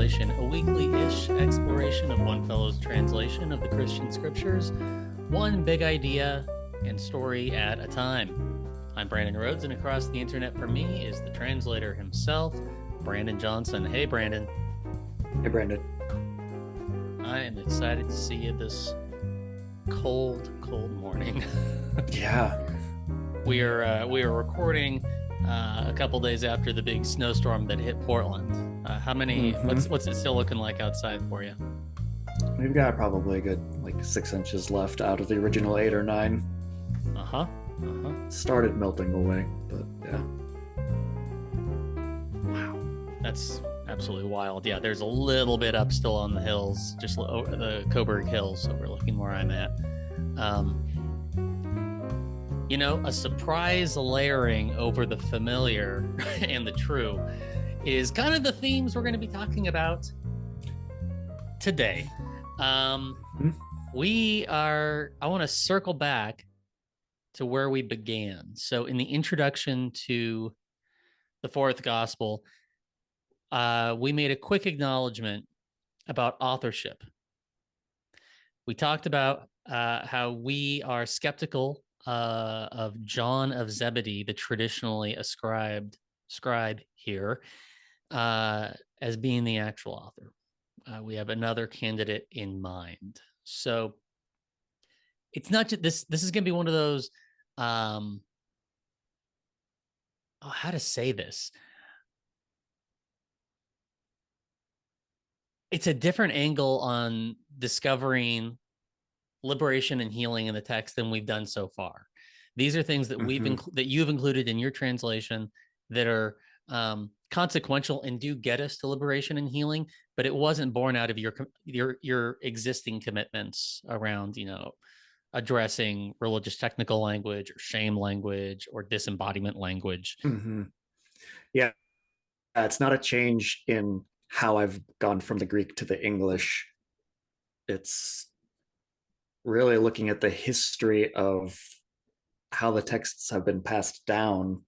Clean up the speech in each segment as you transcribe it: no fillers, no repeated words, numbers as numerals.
Translation, a weekly-ish exploration of one fellow's translation of the Christian scriptures, one big idea and story at a time. I'm Brandon Rhodes, and across the internet from me is the translator himself, Brandon Johnson. Hey, Brandon. Hey, Brandon. I am excited to see you this cold morning. Yeah. We are recording a couple days after the big snowstorm that hit Portland. How many? What's it still looking like outside for you? We've got probably a good 6 inches left out of the original 8 or 9. Started melting away, but yeah. Wow, that's absolutely wild. Yeah, there's a little bit up still on the hills, just over the Coburg Hills overlooking where I'm at. A surprise layering over the familiar and the true is kind of the themes we're going to be talking about today. I want to circle back to where we began. So in the introduction to the fourth gospel, we made a quick acknowledgement about authorship. We talked about how we are skeptical of John of Zebedee, the traditionally ascribed scribe here, as being the actual author. We have another candidate in mind. So it's not just this. This is going to be one of those. How to say this? It's a different angle on discovering liberation and healing in the text than we've done so far. These are things that that you've included in your translation that are consequential and do get us to liberation and healing, but it wasn't born out of your existing commitments around, addressing religious technical language or shame language or disembodiment language. Yeah, it's not a change in how I've gone from the Greek to the English. It's really looking at the history of how the texts have been passed down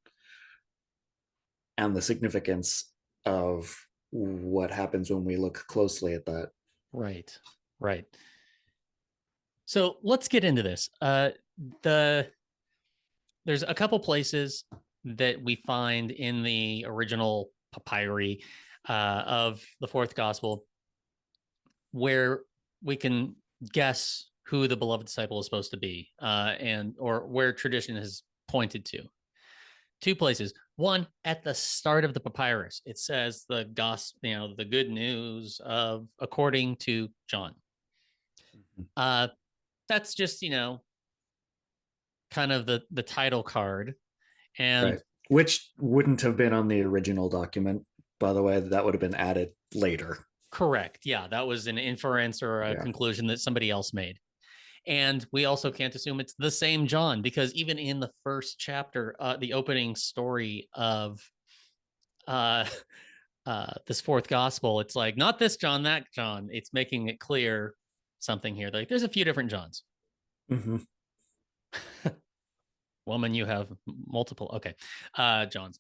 and the significance of what happens when we look closely at that. Right. So let's get into this. There's a couple places that we find in the original papyri of the fourth gospel where we can guess who the beloved disciple is supposed to be, or where tradition has pointed to. Two places. One, at the start of the papyrus, it says the gospel, the good news of according to John. That's just, kind of the title card. And right. Which wouldn't have been on the original document, by the way. That would have been added later. Correct. Yeah, that was an inference or a conclusion that somebody else made. And we also can't assume it's the same John, because even in the first chapter, the opening story of this fourth gospel, it's like, not this John, that John. It's making it clear something here. Like, there's a few different Johns. Woman, you have multiple. Okay. Johns.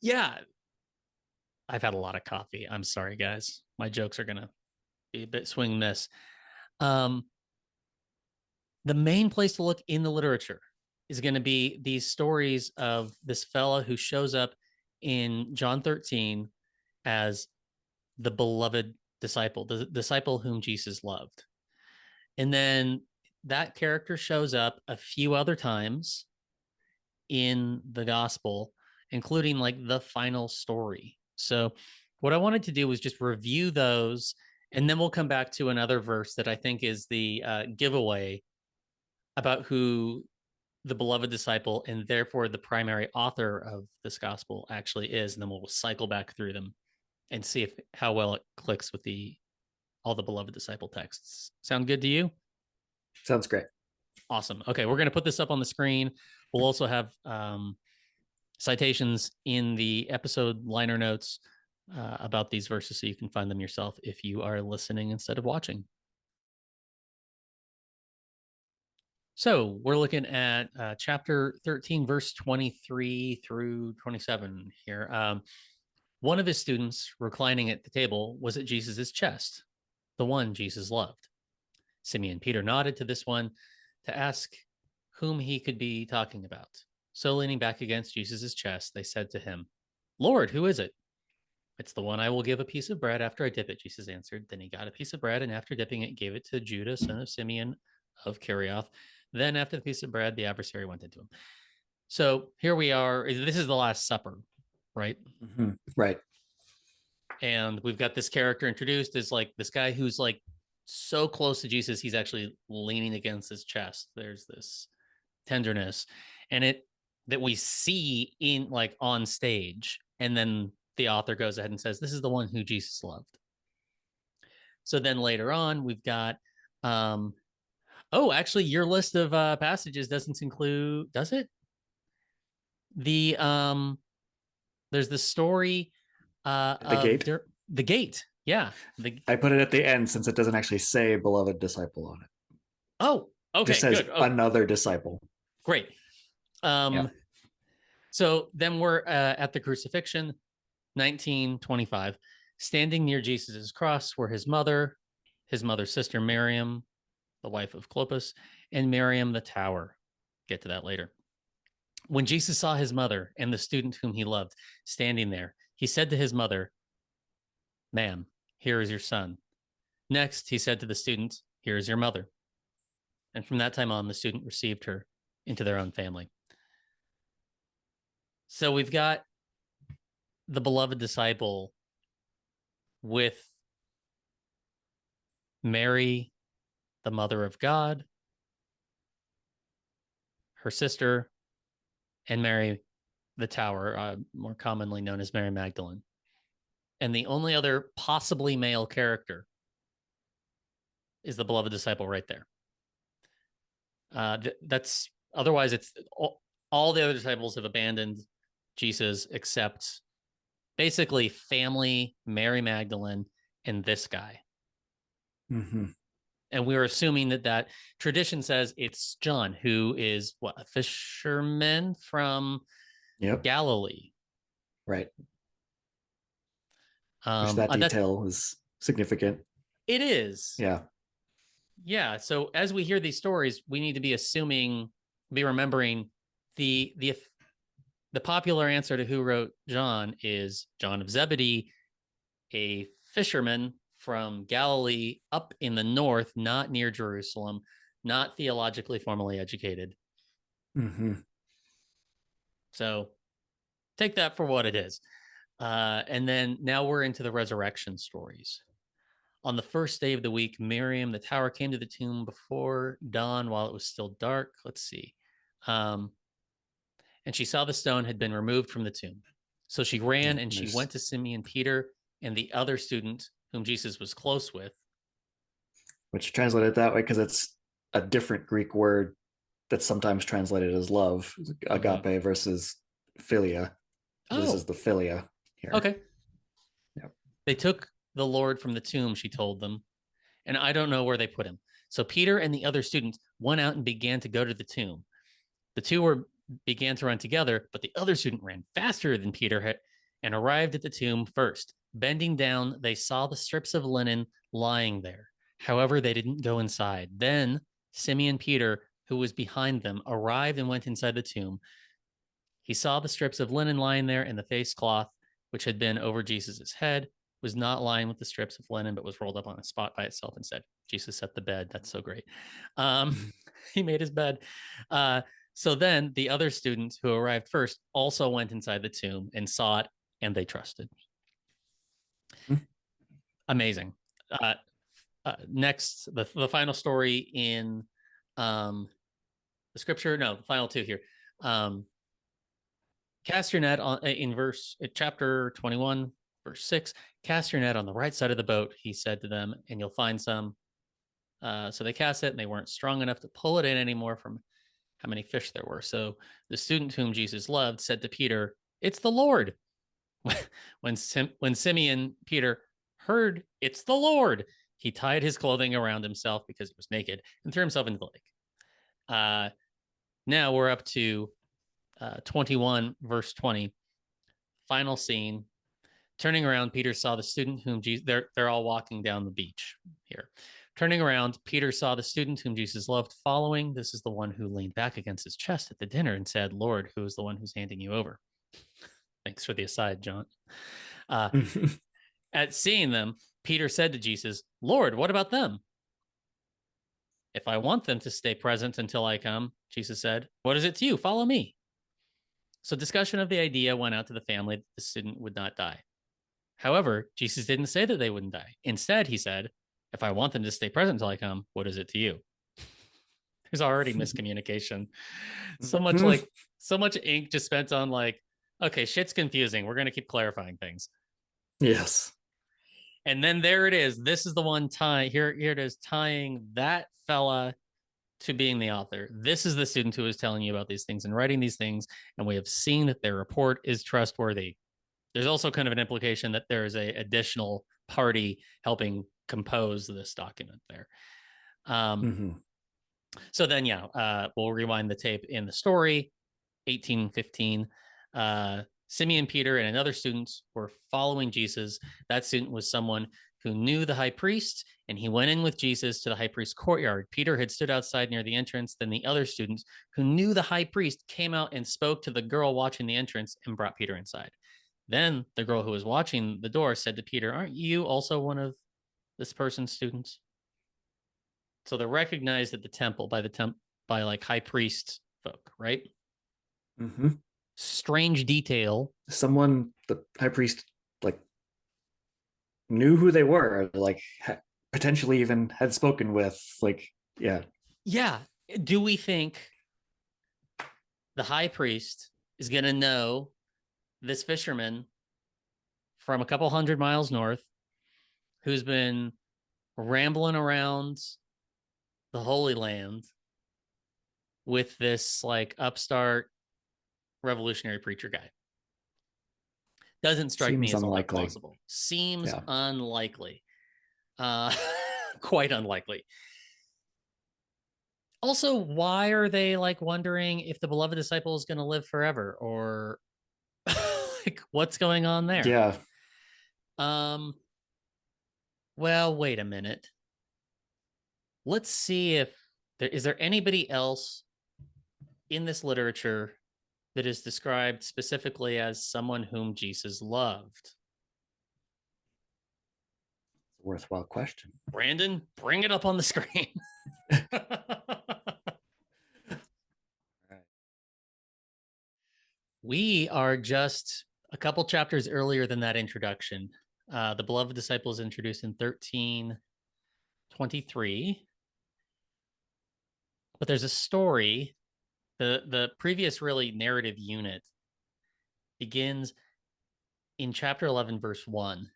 Yeah. I've had a lot of coffee. I'm sorry, guys. My jokes are going to be a bit swing miss. The main place to look in the literature is going to be these stories of this fella who shows up in John 13 as the beloved disciple, the disciple whom Jesus loved. And then that character shows up a few other times in the gospel, including the final story. So what I wanted to do was just review those, and then we'll come back to another verse that I think is the giveaway about who the beloved disciple and therefore the primary author of this gospel actually is. And then we'll cycle back through them and see how well it clicks with all the beloved disciple texts. Sound good to you? Sounds great. Awesome. Okay, we're going to put this up on the screen. We'll also have citations in the episode liner notes about these verses, so you can find them yourself if you are listening instead of watching. So we're looking at chapter 13, verse 23 through 27 here. One of his students reclining at the table was at Jesus's chest, the one Jesus loved. Simeon Peter nodded to this one to ask whom he could be talking about. So leaning back against Jesus's chest, they said to him, Lord, who is it? It's the one I will give a piece of bread after I dip it, Jesus answered. Then he got a piece of bread, and after dipping it, gave it to Judah, son of Simeon of Kerioth. Then after the piece of bread, the adversary went into him. So here we are. This is the Last Supper, right? Mm-hmm. Right. And we've got this character introduced as like this guy who's like so close to Jesus, he's actually leaning against his chest. There's this tenderness, and it that we see in like on stage, and then the author goes ahead and says, "This is the one who Jesus loved." So then later on, we've got, actually, your list of passages doesn't include, does it? There's the story The of gate. the gate. Yeah. I put it at the end since it doesn't actually say beloved disciple on it. Oh, It just okay, says good. Oh, another disciple. great. Yeah. So then we're at the crucifixion, 1925. Standing near Jesus's cross were his mother's sister Miriam, the wife of Clopas, and Miriam the tower. Get to that later. When Jesus saw his mother and the student whom he loved standing there, he said to his mother, Ma'am, here is your son. Next, he said to the student, Here is your mother. And from that time on, the student received her into their own family. So we've got the beloved disciple with Mary, the mother of God, her sister, and Mary, the tower, more commonly known as Mary Magdalene. And the only other possibly male character is the beloved disciple right there. That's otherwise, it's all the other disciples have abandoned Jesus except basically family, Mary Magdalene, and this guy. Mm-hmm. And we were assuming that tradition says it's John, who is what, a fisherman from Galilee. Right. Which that detail is significant. It is. Yeah. Yeah. So as we hear these stories, we need to be remembering the popular answer to who wrote John is John of Zebedee, a fisherman from Galilee up in the north, not near Jerusalem, not theologically formally educated. Mm-hmm. So take that for what it is. And then now we're into the resurrection stories. On the first day of the week, Miriam, the tower, came to the tomb before dawn while it was still dark. Let's see. And she saw the stone had been removed from the tomb. So she ran and she went to Simeon Peter and the other student whom Jesus was close with. Which translated that way because it's a different Greek word that's sometimes translated as love, agape versus philia. This is the philia here. Okay. Yep. They took the Lord from the tomb, she told them, and I don't know where they put him. So Peter and the other students went out and began to go to the tomb. The two began to run together, but the other student ran faster than Peter and arrived at the tomb first. Bending down, they saw the strips of linen lying there. However, they didn't go inside. Then Simeon Peter, who was behind them, arrived and went inside the tomb. He saw the strips of linen lying there, and the face cloth, which had been over Jesus's head, was not lying with the strips of linen, but was rolled up on a spot by itself instead. Jesus set the bed. That's so great. He made his bed. So then the other students who arrived first also went inside the tomb and saw it, and they trusted. Amazing. Next, the final story in the scripture. No, the final two here. Cast your net on in chapter 21, verse 6. Cast your net on the right side of the boat, he said to them, and you'll find some. So they cast it, and they weren't strong enough to pull it in anymore from how many fish there were. So the student whom Jesus loved said to Peter, "It's the Lord." When Simeon Peter heard it's the Lord, he tied his clothing around himself because he was naked and threw himself into the lake. Now we're up to 21, verse 20. Final scene. Turning around, Peter saw the student whom Jesus, they're all walking down the beach here. Turning around, Peter saw the student whom Jesus loved following. This is the one who leaned back against his chest at the dinner and said, Lord, who is the one who's handing you over? Thanks for the aside, John. At seeing them, Peter said to Jesus, Lord, what about them? If I want them to stay present until I come, Jesus said, what is it to you? Follow me. So discussion of the idea went out to the family that the student would not die. However, Jesus didn't say that they wouldn't die. Instead, he said, if I want them to stay present until I come, what is it to you? There's already miscommunication. So much ink just spent on like, okay, shit's confusing. We're going to keep clarifying things. Yes. And then there it is. This is the one tie. Here it is, tying that fella to being the author. This is the student who is telling you about these things and writing these things. And we have seen that their report is trustworthy. There's also kind of an implication that there is a additional party helping compose this document there. So then, we'll rewind the tape in the story. 1815. Simeon Peter and another student were following Jesus. That student was someone who knew the high priest, and he went in with Jesus to the high priest's courtyard. Peter had stood outside near the entrance. Then the other student who knew the high priest came out and spoke to the girl watching the entrance and brought Peter inside. Then the girl who was watching the door said to Peter, aren't you also one of this person's students? So they're recognized at the temple by like high priest folk, right? Strange detail. Someone, the high priest, like knew who they were, like potentially even had spoken with, like, yeah. Do we think the high priest is going to know this fisherman from a couple 100 miles north who's been rambling around the Holy Land with this like upstart revolutionary preacher guy? Doesn't strike me as all that plausible. Seems unlikely. Quite unlikely. Also, why are they like wondering if the beloved disciple is going to live forever, or like what's going on there? Yeah. Well, wait a minute. Let's see if is there anybody else in this literature that is described specifically as someone whom Jesus loved? Worthwhile question. Brandon, bring it up on the screen. We are just a couple chapters earlier than that introduction. The beloved disciple is introduced in 1323. But there's a story. The previous really narrative unit begins in chapter 11, verse 1.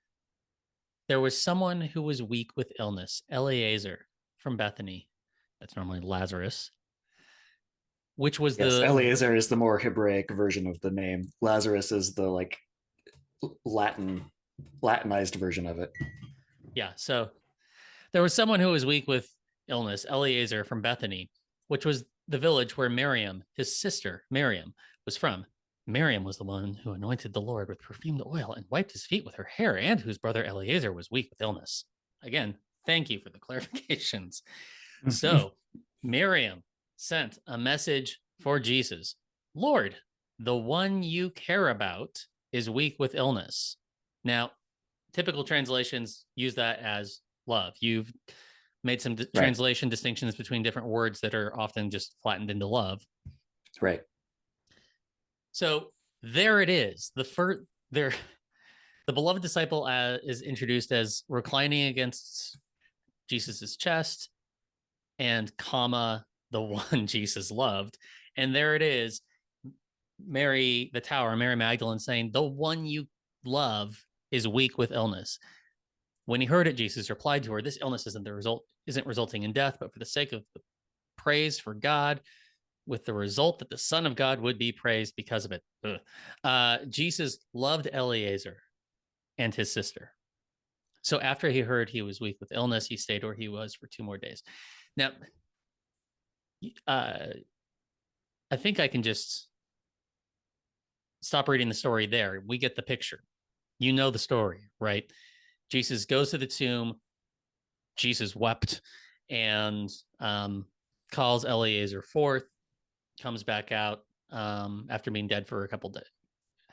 There was someone who was weak with illness, Eleazar from Bethany. That's normally Lazarus. Which was Eleazar is the more Hebraic version of the name. Lazarus is the like Latinized version of it. Yeah. So there was someone who was weak with illness, Eleazar from Bethany, which was the village where Miriam, his sister Miriam, was from. Miriam was the one who anointed the Lord with perfumed oil and wiped his feet with her hair, and whose brother Eleazar was weak with illness. Again, thank you for the clarifications. So Miriam sent a message for Jesus. Lord, the one you care about is weak with illness. Now, typical translations use that as love. You've made some translation distinctions between different words that are often just flattened into love. Right. So there it is. The beloved disciple is introduced as reclining against Jesus's chest, and comma, the one Jesus loved. And there it is, Mary Magdalene saying, the one you love is weak with illness. When he heard it, Jesus replied to her, this illness isn't resulting in death, but for the sake of the praise for God, with the result that the Son of God would be praised because of it. Jesus loved Eleazar and his sister. So after he heard he was weak with illness, he stayed where he was for 2 more days. Now, I think I can just stop reading the story there. We get the picture. You know the story, right? Jesus goes to the tomb. Jesus wept and calls Eleazar forth, comes back out after being dead for a couple days.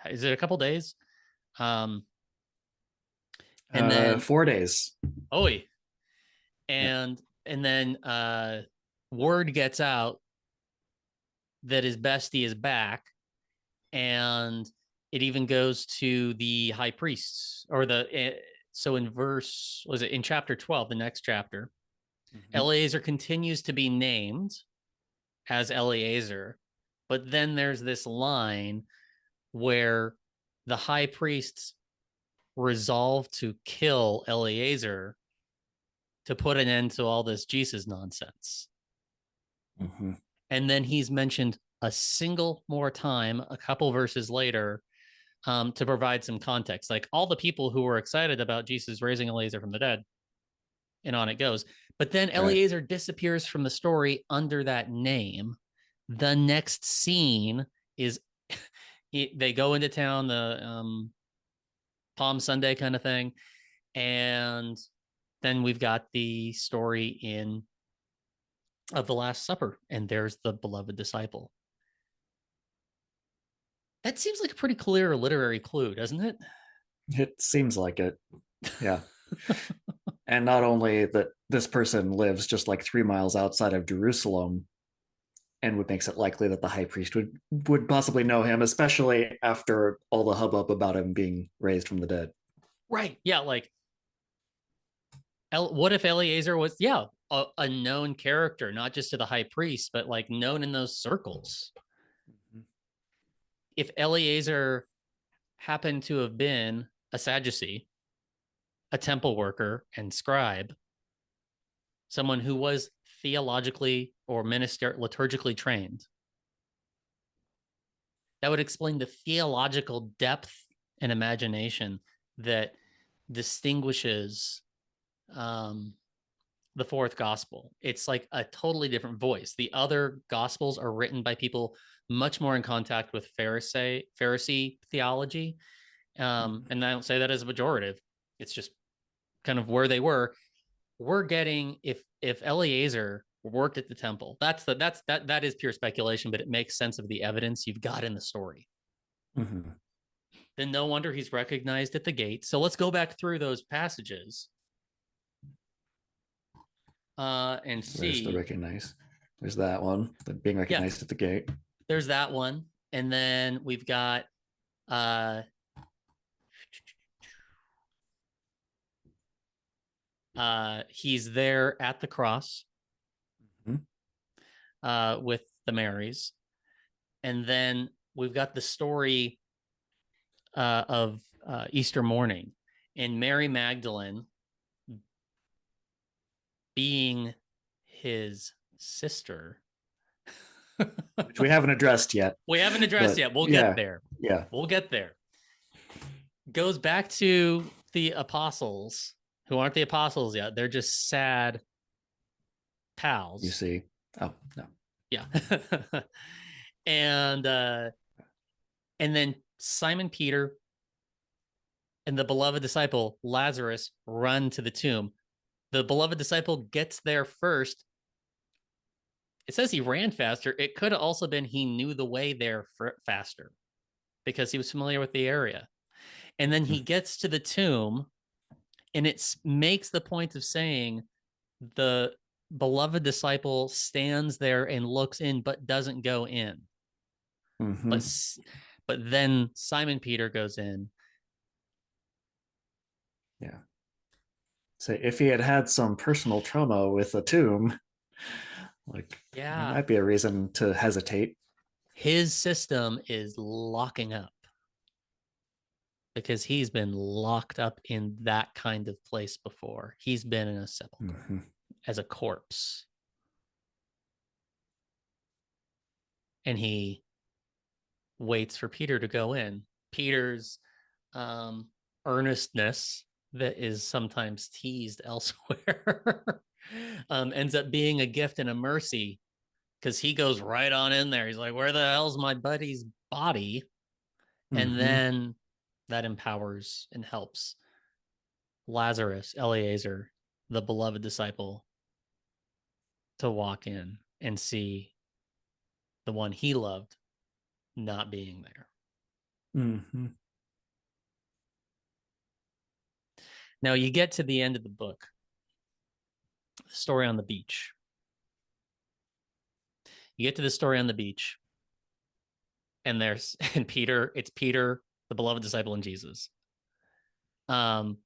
Is it a couple days? Um, and then, 4 days. oh, Yeah. and then word gets out that his bestie is back, and it even goes to the high priests or so in verse, was it in chapter 12, the next chapter, Mm-hmm. Eleazar continues to be named as Eleazar, but then there's this line where the high priests resolve to kill Eleazar to put an end to all this Jesus nonsense. Mm-hmm. And then he's mentioned a single more time, a couple verses later, to provide some context. Like all the people who were excited about Jesus raising Eleazar from the dead, and on it goes. But then Right. Eleazar disappears from the story under that name. The next scene is they go into town, the Palm Sunday kind of thing, and then we've got the story in of the Last Supper, and there's the beloved disciple. That seems like a pretty clear literary clue, doesn't it? It seems like it. Yeah. And not only that this person lives just like 3 miles outside of Jerusalem, and what makes it likely that the high priest would possibly know him, especially after all the hubbub about him being raised from the dead. Right. Yeah. Like, what if Eleazar was, yeah, a known character, not just to the high priest, but like known in those circles? If Eleazar happened to have been a Sadducee, a temple worker and scribe, someone who was theologically or liturgically trained, that would explain the theological depth and imagination that distinguishes um, the fourth gospel. It's like a totally different voice. The other gospels are written by people much more in contact with Pharisee theology. And I don't say that as a pejorative. It's just kind of where they were. We're getting, if Eleazar worked at the temple, that is pure speculation, but it makes sense of the evidence you've got in the story. Mm-hmm. Then no wonder he's recognized at the gate. So let's go back through those passages and Where's the see. recognize? There's that one, the being Yeah, recognized at the gate. there's that one. And then we've got uh he's there at the cross Mm-hmm. with the Marys. And then we've got the story of Easter morning and Mary Magdalene being his sister. Which we haven't addressed yet. We haven't addressed But yet. We'll get yeah, there. yeah. We'll get there. Goes back to the apostles who aren't the apostles yet. They're just sad You pals. see. Oh, no. Yeah. and then Simon Peter and the beloved disciple Lazarus run to the tomb. The beloved disciple gets there first. It says he ran faster. It could have also been he knew the way there faster because he was familiar with the area. And then he gets to the tomb, and it makes the point of saying the beloved disciple stands there and looks in, but doesn't go in. Mm-hmm. But then Simon Peter goes in. Yeah. So if he had had some personal trauma with a tomb, like there Yeah, might be a reason to hesitate. his system is locking up because he's been locked up in that kind of place before. He's been in a sepulcher Mm-hmm. as a corpse. And he waits for Peter to go in. Peter's um, earnestness, that is sometimes teased elsewhere, ends up being a gift and a mercy because he goes right on in there. He's like, "Where the hell's my buddy's body?" And Mm-hmm. then that empowers and helps Lazarus, Eleazar, the beloved disciple, to walk in and see the one he loved not being there. Mm-hmm. Now you get to the end of the book, the story on the beach. You get to the story on the beach, and it's Peter, the beloved disciple, and Jesus. And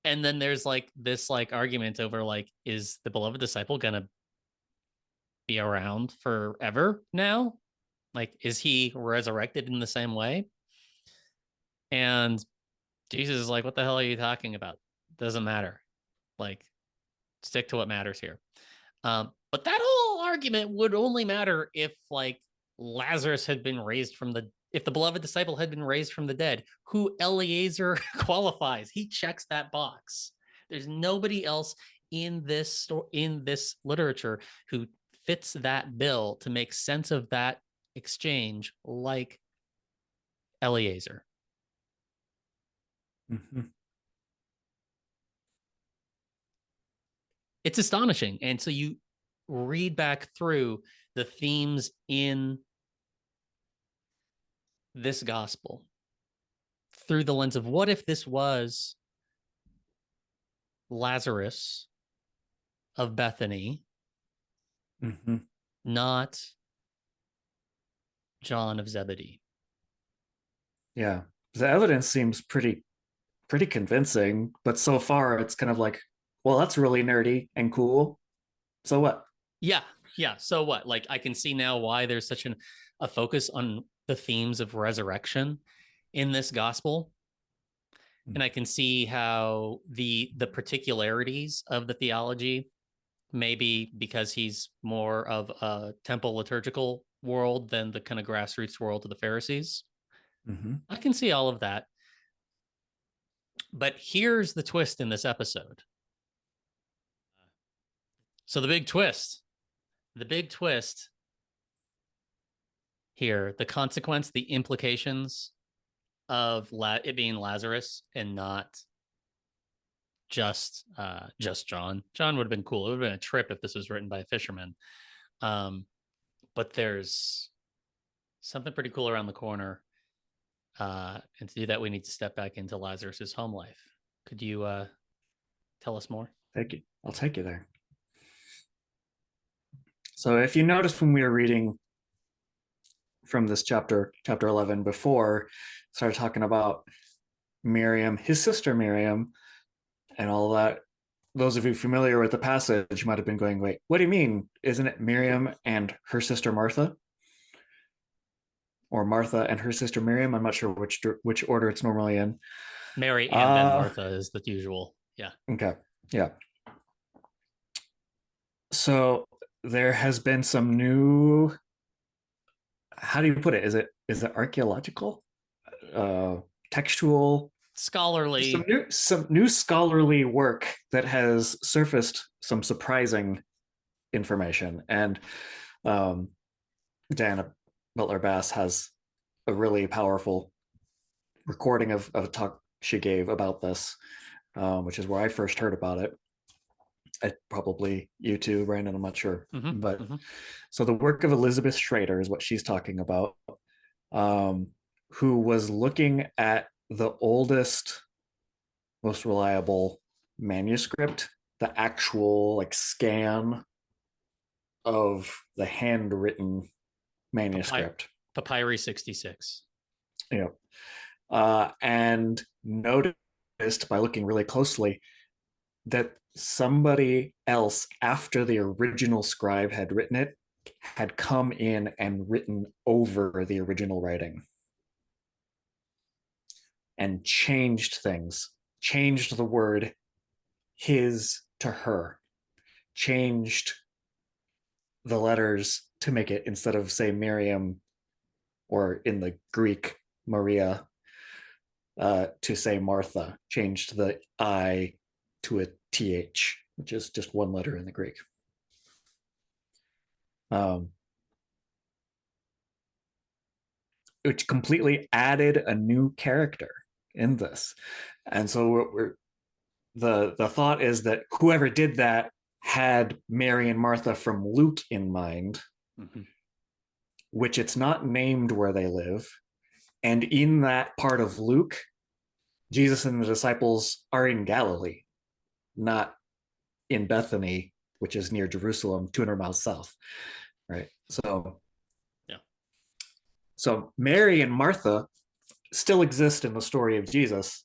then there's like this like argument over like, is the beloved disciple gonna be around forever now? Like, is he resurrected in the same way? And Jesus is like, what the hell are you talking about? Doesn't matter. Like, stick to what matters here. But that whole argument would only matter if like Lazarus had been raised from the if the beloved disciple had been raised from the dead, who Eleazar qualifies. He checks that box. There's nobody else in this literature who fits that bill to make sense of that exchange like Eleazar. Mm-hmm. It's astonishing. And so you read back through the themes in this gospel through the lens of what if this was Lazarus of Bethany, Mm-hmm. not John of Zebedee. Yeah, the evidence seems pretty convincing, but so far it's kind of like, well, that's really nerdy and cool. So what? Yeah, yeah. So what? Like I can see now why there's such a focus on the themes of resurrection in this gospel, and I can see how the particularities of the theology, maybe because he's more of a temple liturgical world than the kind of grassroots world of the Pharisees. Mm-hmm. I can see all of that. But here's the twist in this episode. So the big twist here, the consequence, the implications of it being Lazarus and not just John. John would have been cool. It would have been a trip if this was written by a fisherman. But there's something pretty cool around the corner. And to do that, we need to step back into Lazarus's home life. Could you tell us more? Thank you. I'll take you there. So if you notice when we were reading from this chapter 11 before, started talking about Miriam, his sister Miriam, and all that. Those of you familiar with the passage might have been going, wait, what do you mean? Isn't it Miriam and her sister Martha? Or Martha and her sister Miriam? I'm not sure which order it's normally in. Mary and then Martha is the usual. Yeah. Okay. Yeah. So there has been some new, how do you put it? Is it archaeological? Textual, Scholarly. some new scholarly work that has surfaced some surprising information. And Diana Butler Bass has a really powerful recording of a talk she gave about this, which is where I first heard about it. Probably you too, Brandon, I'm not sure. Mm-hmm, But mm-hmm. so the work of Elizabeth Schrader is what she's talking about, who was looking at the oldest, most reliable manuscript, the actual like scan of the handwritten manuscript. Papyri 66. You know, and noticed by looking really closely that somebody else after the original scribe had written it had come in and written over the original writing and changed things, changed the word his to her, changed the letters to make it, instead of say Miriam or in the Greek Maria, to say Martha, changed the I to a TH, which is just one letter in the Greek. which completely added a new character in this. And so the thought is that whoever did that had Mary and Martha from Luke in mind, mm-hmm. which it's not named where they live. And in that part of Luke, Jesus and the disciples are in Galilee, not in Bethany, which is near Jerusalem, 200 miles south. Right. So, yeah. So Mary and Martha still exist in the story of Jesus.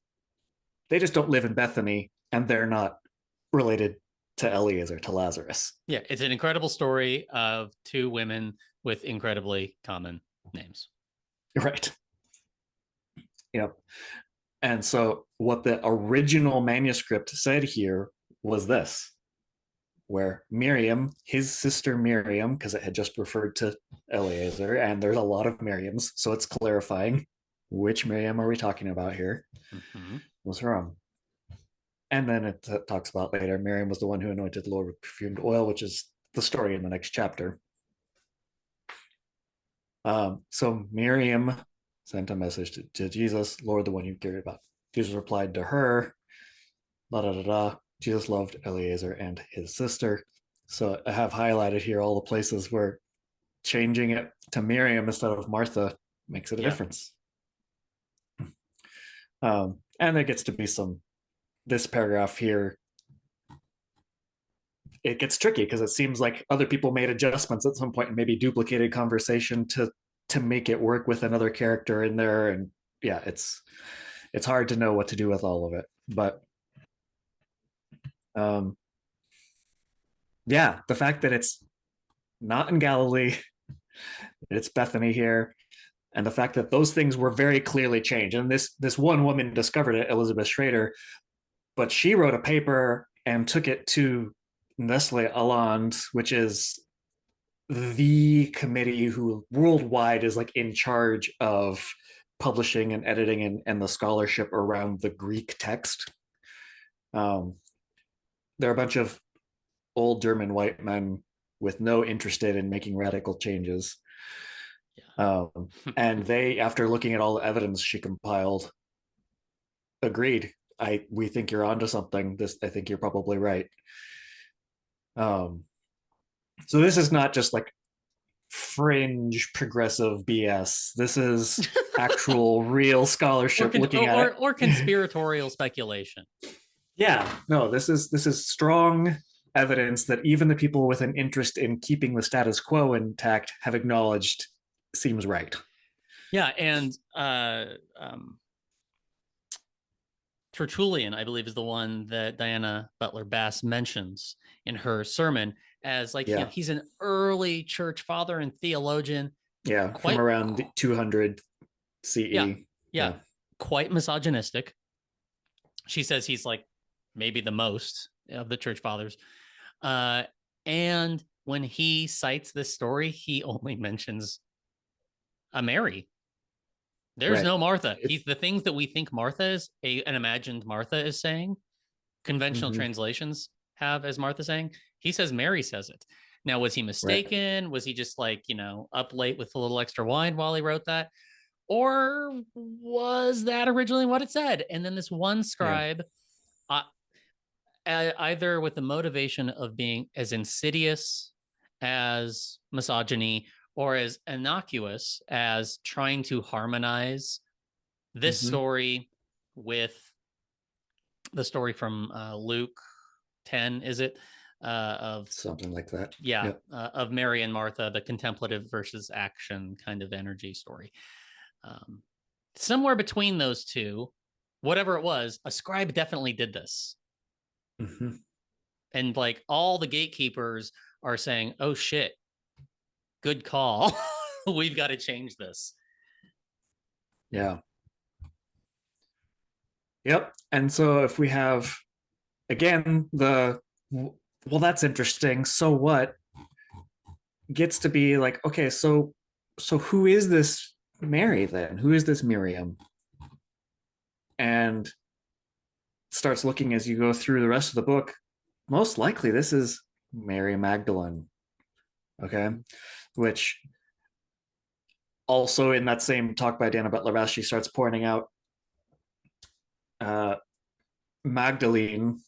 They just don't live in Bethany, and they're not related to Eliezer, to Lazarus. Yeah, it's an incredible story of two women with incredibly common names. Right. Yep. And so what the original manuscript said here was this, where Miriam, his sister Miriam, because it had just referred to Eliezer, and there's a lot of Miriams, so it's clarifying which Miriam are we talking about here, was wrong. And then it talks about later, Miriam was the one who anointed the Lord with perfumed oil, which is the story in the next chapter. So Miriam sent a message to Jesus, Lord, the one you cared about. Jesus replied to her, da da da da. Jesus loved Eliezer and his sister. So I have highlighted here all the places where changing it to Miriam instead of Martha makes a difference. And there gets to be this paragraph here, it gets tricky because it seems like other people made adjustments at some point and maybe duplicated conversation to make it work with another character in there. And yeah, it's hard to know what to do with all of it. But yeah, the fact that it's not in Galilee, it's Bethany here, and the fact that those things were very clearly changed. And this one woman discovered it, Elizabeth Schrader, but she wrote a paper and took it to Nestle Aland, which is the committee who worldwide is like in charge of publishing and editing and the scholarship around the Greek text. There are a bunch of old German white men with no interest in making radical changes. And they, after looking at all the evidence she compiled, agreed. We think you're onto something. I think you're probably right. So this is not just like fringe progressive BS. This is actual real scholarship or conspiratorial speculation. Yeah, no, this is strong evidence that even the people with an interest in keeping the status quo intact have acknowledged seems right. Yeah, and Tertullian, I believe, is the one that Diana Butler Bass mentions in her sermon as like, he's an early church father and theologian. Yeah, from around 200 CE. Yeah, quite misogynistic. She says he's like maybe the most of the church fathers. And when he cites this story, he only mentions a Mary. There's no Martha. He's the things that we think Martha is, an imagined Martha is saying, conventional translations have as Martha saying. He says Mary says it. Now, was he mistaken? Right. Was he just like, up late with a little extra wine while he wrote that? Or was that originally what it said? And then this one scribe, either with the motivation of being as insidious as misogyny or as innocuous as trying to harmonize this story with the story from Luke 10, is it? Of something like that. Yeah. Of Mary and Martha, the contemplative versus action kind of energy story. Somewhere between those two, whatever it was, a scribe definitely did this. And like all the gatekeepers are saying, oh shit, good call. We've got to change this. Yeah. Yep. And so if we have, again, well, that's interesting. So what gets to be like, okay, so who is this Mary then? Who is this Miriam? And starts looking as you go through the rest of the book. Most likely this is Mary Magdalene. Okay. Which Also, in that same talk by Dana Butler-Bass, she starts pointing out uh, Magdalene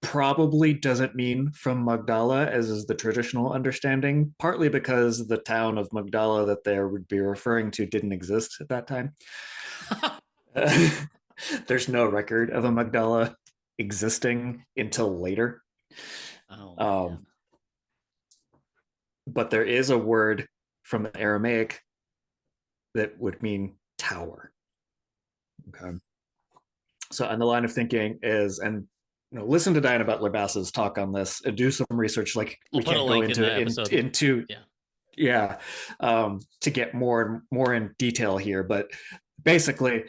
probably doesn't mean from Magdala, as is the traditional understanding, partly because the town of Magdala that they would be referring to didn't exist at that time. There's no record of a Magdala existing until later. Oh Um, man. but there is a word from Aramaic that would mean tower. Okay. So, and the line of thinking is, and listen to Diana Butler Bass's talk on this and do some research. Like I'll we put a can't go link in into the episode. into Yeah. yeah, to get more and more in detail here, but basically,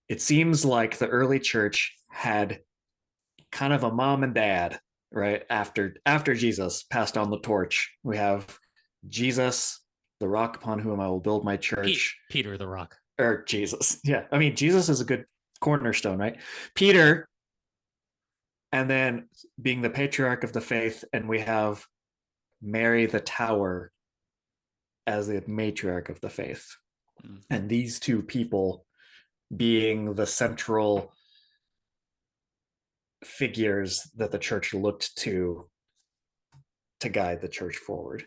it seems like the early church had kind of a mom and dad, right? After Jesus passed on the torch, we have Jesus, the rock upon whom I will build my church. Peter the Rock. Or Jesus. Yeah. I mean, Jesus is a good cornerstone, right? Peter, and then being the patriarch of the faith, and we have Mary the Tower as the matriarch of the faith. Mm-hmm. And these two people being the central figures that the church looked to guide the church forward.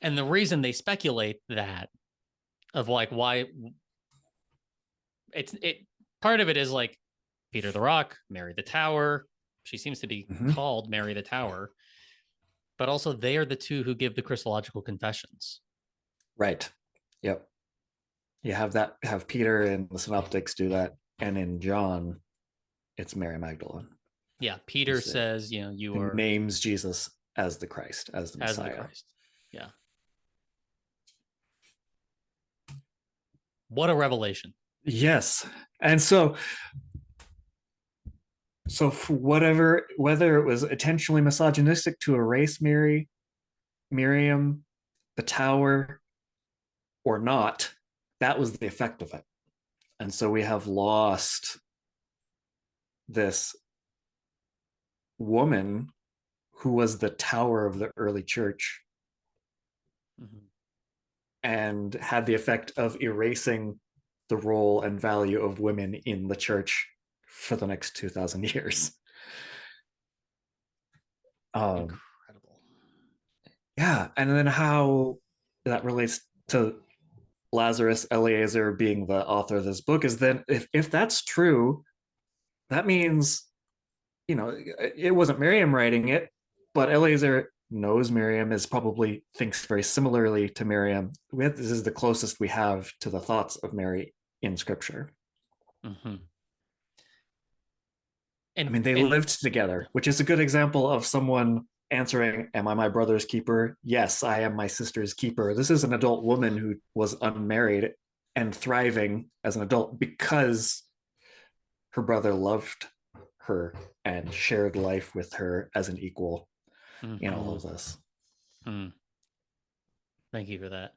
And the reason they speculate that of like why it part of it is like Peter the Rock, Mary the Tower. She seems to be called Mary the Tower, but also they are the two who give the Christological confessions. Right. Yep. You have Peter and the Synoptics do that, and in John, it's Mary Magdalene. Yeah, Peter says, you are names Jesus as the Christ, as the Messiah. As the Christ. Yeah. What a revelation. Yes. And so whether it was intentionally misogynistic to erase Miriam, the tower, or not, that was the effect of it. And so we have lost this woman who was the tower of the early church, and had the effect of erasing the role and value of women in the church for the next 2,000 years. Incredible. Yeah, and then how that relates to Lazarus Eliezer being the author of this book is then if that's true, that means it wasn't Miriam writing it, but Eliezer knows Miriam, thinks very similarly to Miriam. This is the closest we have to the thoughts of Mary in Scripture. Mm-hmm. I mean, they lived together, which is a good example of someone answering, am I my brother's keeper? Yes, I am my sister's keeper. This is an adult woman who was unmarried and thriving as an adult because her brother loved her and shared life with her as an equal in all of this. Thank you for that.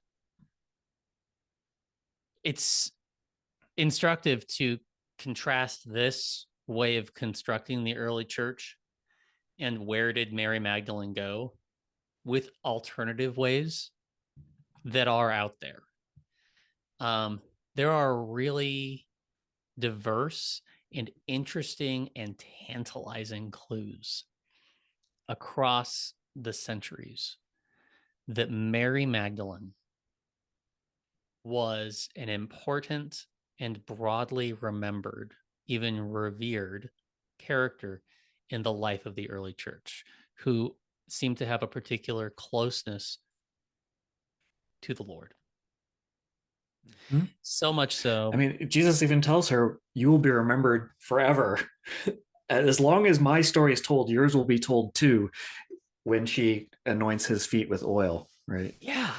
It's instructive to contrast this way of constructing the early church and where did Mary Magdalene go with alternative ways that are out there. There are really diverse and interesting and tantalizing clues across the centuries that Mary Magdalene was an important and broadly remembered, even revered character in the life of the early church, who seemed to have a particular closeness to the Lord. Mm-hmm. So much so. I mean, Jesus even tells her, you will be remembered forever. As long as my story is told, yours will be told too, when she anoints his feet with oil, right? Yeah.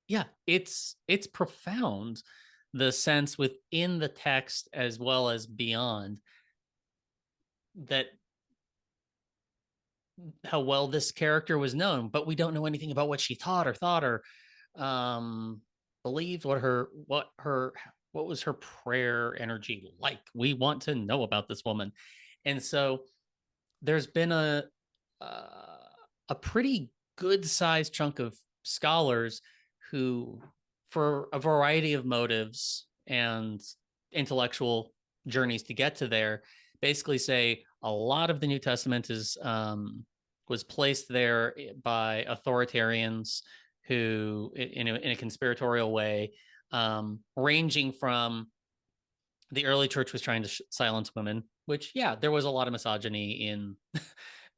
Yeah, it's profound, the sense within the text as well as beyond that how well this character was known, but we don't know anything about what she thought or believed, what was her prayer energy like. We want to know about this woman. And so there's been a pretty good sized chunk of scholars who, for a variety of motives and intellectual journeys to get to there, basically say a lot of the New Testament is was placed there by authoritarians who, in a conspiratorial way, ranging from the early church was trying to silence women, which, yeah, there was a lot of misogyny in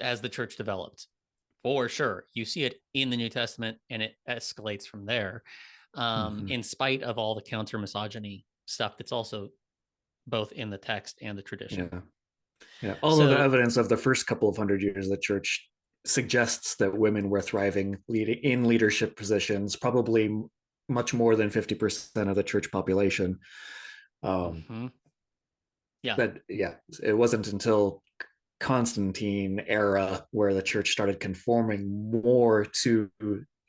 as the church developed. For sure. You see it in the New Testament and it escalates from there, Mm-hmm. in spite of all the counter misogyny stuff that's also both in the text and the tradition. Yeah. Yeah. All of the So, evidence of the first couple of hundred years of the church suggests that women were thriving leading in leadership positions, probably much more than 50% of the church population. Um, mm-hmm. Yeah, but yeah, it wasn't until Constantine era where the church started conforming more to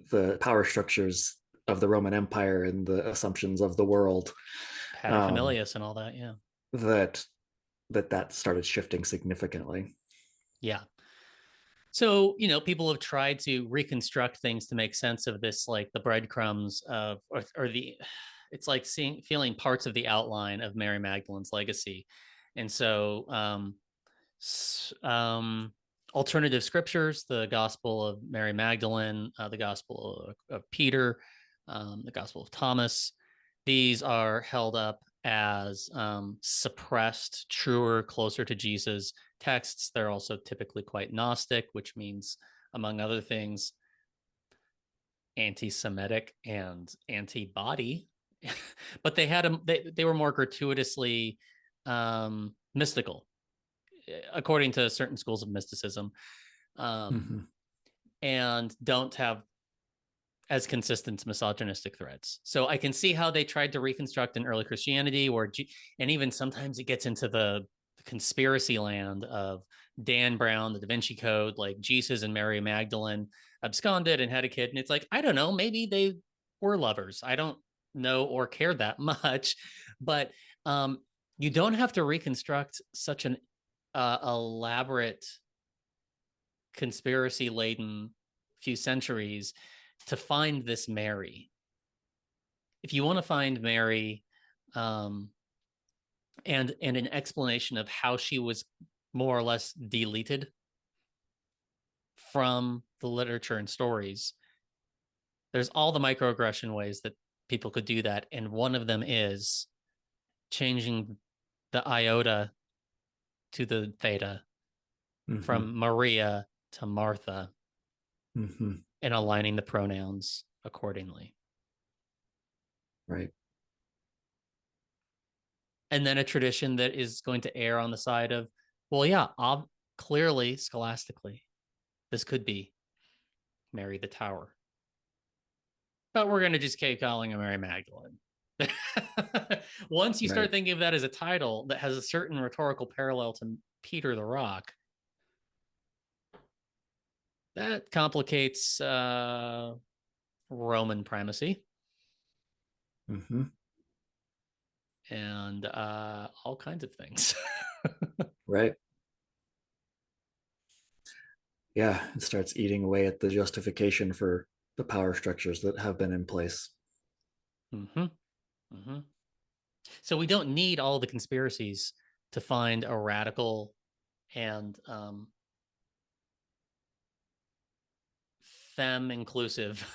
the power structures of the Roman Empire and the assumptions of the world, um, paterfamilias and all that. Yeah. that that started shifting significantly. Yeah. So, people have tried to reconstruct things to make sense of this, like the breadcrumbs of, or the, it's like feeling parts of the outline of Mary Magdalene's legacy. And so, um, alternative scriptures, the Gospel of Mary Magdalene, the Gospel of Peter, the Gospel of Thomas. These are held up as suppressed, truer, closer to Jesus texts. They're also typically quite Gnostic, which means, among other things, anti-Semitic and anti-body. But they were more gratuitously mystical, according to certain schools of mysticism, um, Mm-hmm. and don't have as consistent misogynistic threads. So I can see how they tried to reconstruct in early Christianity, and even sometimes it gets into the conspiracy land of Dan Brown, the DaVinci Code, like Jesus and Mary Magdalene absconded and had a kid. And it's like, I don't know, maybe they were lovers. I don't know or care that much, but um, you don't have to reconstruct such an elaborate, conspiracy laden few centuries to find this Mary. If you want to find Mary, um, and an explanation of how she was more or less deleted from the literature and stories, there's all the microaggression ways that people could do that, and one of them is changing the iota to the theta Mm-hmm. from Maria to Martha Mm-hmm. and aligning the pronouns accordingly. Right. And then a tradition that is going to err on the side of, well, yeah, clearly, scholastically, this could be Mary the Tower, but we're going to just keep calling her Mary Magdalene. Once you start Right. thinking of that as a title that has a certain rhetorical parallel to Peter the Rock, that complicates Roman primacy Mm-hmm. and all kinds of things. Right. Yeah, it starts eating away at the justification for the power structures that have been in place. Mm-hmm. Mm-hmm. So we don't need all the conspiracies to find a radical and femme inclusive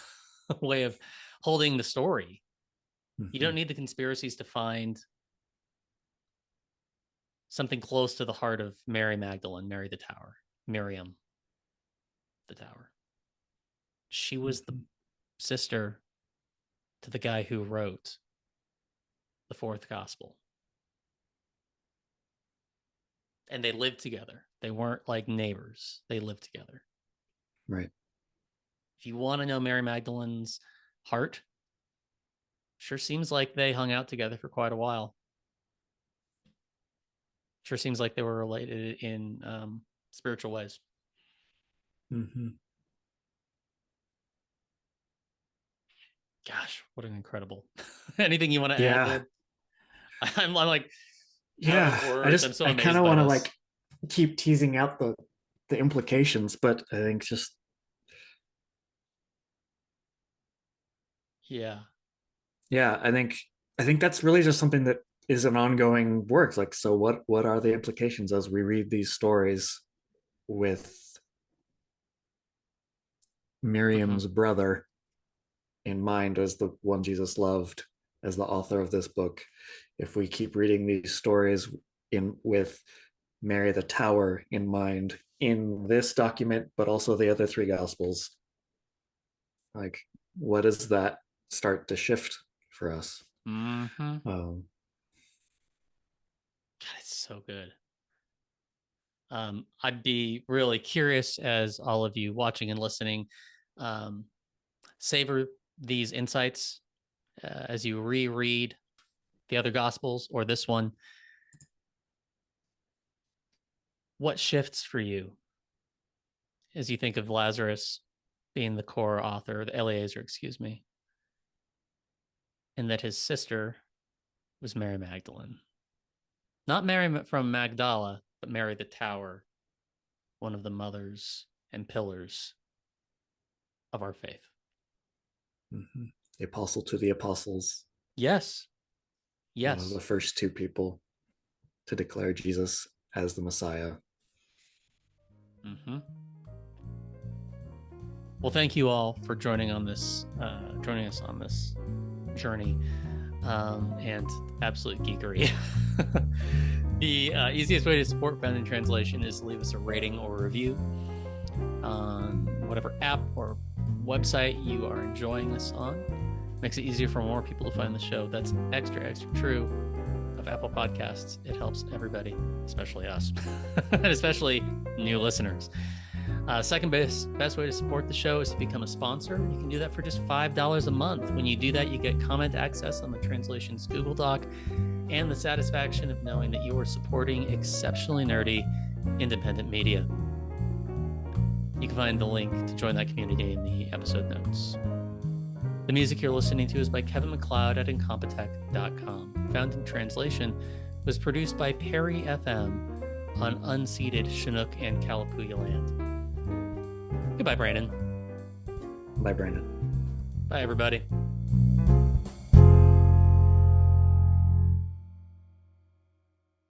way of holding the story. You Mm-hmm. don't need the conspiracies to find something close to the heart of Mary Magdalene, Mary the Tower, Miriam the Tower. She was the Mm-hmm. sister to the guy who wrote the fourth gospel. And they lived together. They weren't like neighbors, they lived together. Right. If you want to know Mary Magdalene's heart, sure seems like they hung out together for quite a while. Sure seems like they were related in spiritual ways. Mm-hmm. Gosh, what an incredible. Anything you want to add, Yeah. dude? I'm like out of Yeah. words. I'm so I kind amazed of by want to this. like keep teasing out the implications, but I think just Yeah. Yeah, I think that's really just something that is an ongoing work. Like, so what are the implications as we read these stories with Hmm. Miriam's brother in mind as the one Jesus loved, as the author of this book? If we keep reading these stories in with Mary the Tower in mind in this document, but also the other three gospels, like, what does that start to shift for us? Hmm. Um, God, it's so good. I'd be really curious, as all of you watching and listening, um, savor these insights as you reread the other gospels or this one. What shifts for you as you think of Lazarus being the core author, the Eleazar, excuse me, and that his sister was Mary Magdalene? Not Mary from Magdala, but Mary the Tower, one of the mothers and pillars of our faith. mhm. The apostle to the apostles, Yes. one of the Yes. first two people to declare Jesus as the Messiah. Mm-hmm. Well, thank you all for joining us on this journey, and absolute geekery. The easiest way to support Found in Translation is to leave us a rating or a review on whatever app or website you are enjoying this on. Makes it easier for more people to find the show. That's extra, extra true of Apple Podcasts. It helps everybody, especially us, and especially new listeners. Second best way to support the show is to become a sponsor. You can do that for just $5 a month. When you do that, you get comment access on the Translations Google Doc and the satisfaction of knowing that you are supporting exceptionally nerdy, independent media. You can find the link to join that community in the episode notes. The music you're listening to is by Kevin MacLeod at Incompetech.com. Found in Translation was produced by Perry FM on unceded Chinook and Kalapuya land. Goodbye, Brandon. Bye, Brandon. Bye, everybody.